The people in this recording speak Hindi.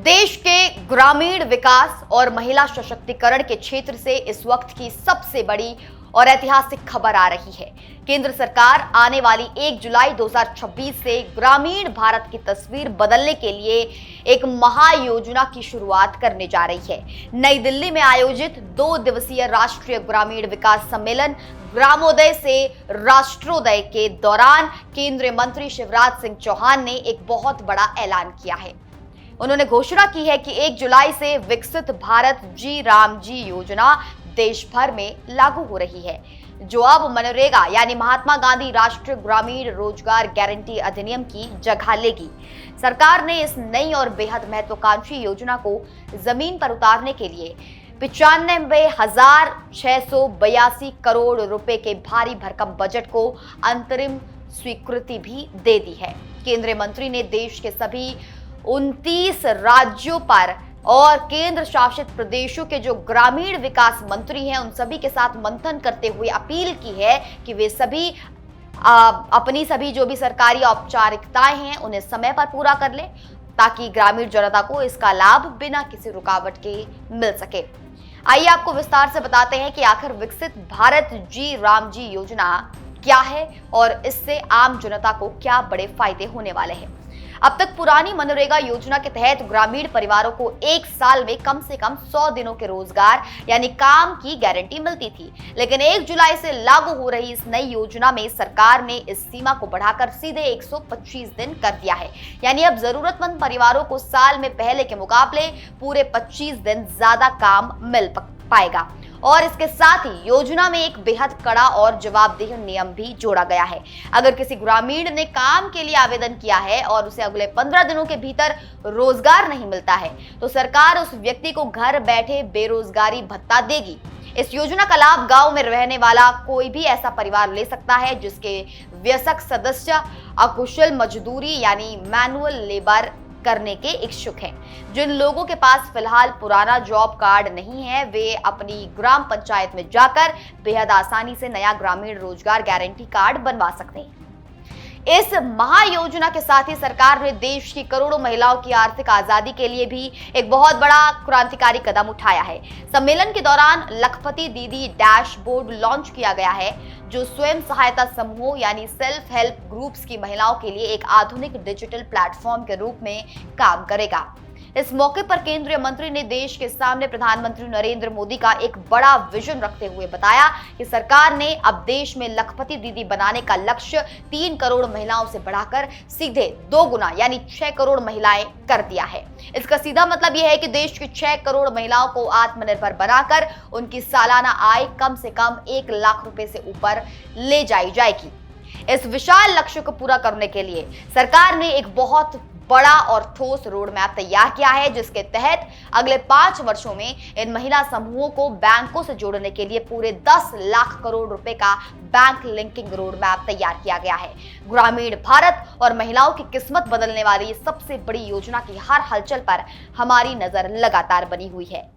देश के ग्रामीण विकास और महिला सशक्तिकरण के क्षेत्र से इस वक्त की सबसे बड़ी और ऐतिहासिक खबर आ रही है। केंद्र सरकार आने वाली 1 जुलाई 2026 से ग्रामीण भारत की तस्वीर बदलने के लिए एक महायोजना की शुरुआत करने जा रही है। नई दिल्ली में आयोजित 2 दिवसीय राष्ट्रीय ग्रामीण विकास सम्मेलन ग्रामोदय से राष्ट्रोदय के दौरान केंद्रीय मंत्री शिवराज सिंह चौहान ने एक बहुत बड़ा ऐलान किया है। उन्होंने घोषणा की है कि 1 जुलाई से विकसित भारत जी राम जी योजना देश भर में लागू हो रही है, जो अब मनरेगा यानी महात्मा गांधी राष्ट्रीय ग्रामीण रोजगार गारंटी अधिनियम की जगह लेगी। सरकार ने इस नई और बेहद महत्वाकांक्षी योजना को जमीन पर उतारने के लिए 95,682 करोड़ रुपए के भारी भरकम बजट को अंतरिम स्वीकृति भी दे दी है। केंद्रीय मंत्री ने देश के सभी 29 राज्यों पर और केंद्र शासित प्रदेशों के जो ग्रामीण विकास मंत्री हैं उन सभी के साथ मंथन करते हुए अपील की है कि वे सभी अपनी सभी जो भी सरकारी औपचारिकताएं हैं उन्हें समय पर पूरा कर लें, ताकि ग्रामीण जनता को इसका लाभ बिना किसी रुकावट के मिल सके। आइए आपको विस्तार से बताते हैं कि आखिर विकसित भारत जी राम जी योजना क्या है और इससे आम जनता को क्या बड़े फायदे होने वाले हैं। अब तक पुरानी मनरेगा योजना के तहत ग्रामीण परिवारों को 1 साल में कम से कम 100 दिनों के रोजगार यानी काम की गारंटी मिलती थी, लेकिन 1 जुलाई से लागू हो रही इस नई योजना में सरकार ने इस सीमा को बढ़ाकर सीधे 125 दिन कर दिया है। यानी अब जरूरतमंद परिवारों को साल में पहले के मुकाबले पूरे 25 दिन ज्यादा काम मिल पाएगा। और इसके साथ ही योजना में एक बेहद कड़ा और जवाबदेह नियम भी जोड़ा गया है। अगर किसी ग्रामीण ने काम के लिए आवेदन किया है और उसे अगले 15 दिनों के भीतर रोजगार नहीं मिलता है तो सरकार उस व्यक्ति को घर बैठे बेरोजगारी भत्ता देगी। इस योजना का लाभ गांव में रहने वाला कोई भी ऐसा परिवार ले सकता है जिसके वयस्क सदस्य अकुशल मजदूरी यानी मैनुअल लेबर करने के इच्छुक हैं। जिन लोगों के पास फिलहाल पुराना जॉब कार्ड नहीं है वे अपनी ग्राम पंचायत में जाकर बेहद आसानी से नया ग्रामीण रोजगार गारंटी कार्ड बनवा सकते हैं। इस महायोजना के साथ ही सरकार ने देश की करोड़ों महिलाओं की आर्थिक आजादी के लिए भी एक बहुत बड़ा क्रांतिकारी कदम उठाया है। सम्मेलन के दौरान लखपति दीदी डैशबोर्ड लॉन्च किया गया है, जो स्वयं सहायता समूहों यानी सेल्फ हेल्प ग्रुप्स की महिलाओं के लिए एक आधुनिक डिजिटल प्लेटफॉर्म के रूप में काम करेगा। इस मौके पर केंद्रीय मंत्री ने देश के सामने प्रधानमंत्री नरेंद्र मोदी का एक बड़ा विजन रखते हुए बताया कि सरकार ने अब देश में लखपति दीदी बनाने का लक्ष्य 3 करोड़ महिलाओं से बढ़ाकर सीधे 2 गुना यानी 6 करोड़ महिलाएं कर दिया है। इसका सीधा मतलब यह है कि देश की 6 करोड़ महिलाओं को आत्मनिर्भर बनाकर उनकी सालाना आय कम से कम 1 लाख रुपए से ऊपर ले जाई जाएगी। इस विशाल लक्ष्य को पूरा करने के लिए सरकार ने एक बहुत बड़ा और ठोस रोड मैप तैयार किया है, जिसके तहत अगले 5 वर्षों में इन महिला समूहों को बैंकों से जोड़ने के लिए पूरे 10 लाख करोड़ रुपए का बैंक लिंकिंग रोड मैप तैयार किया गया है। ग्रामीण भारत और महिलाओं की किस्मत बदलने वाली सबसे बड़ी योजना की हर हलचल पर हमारी नजर लगातार बनी हुई है।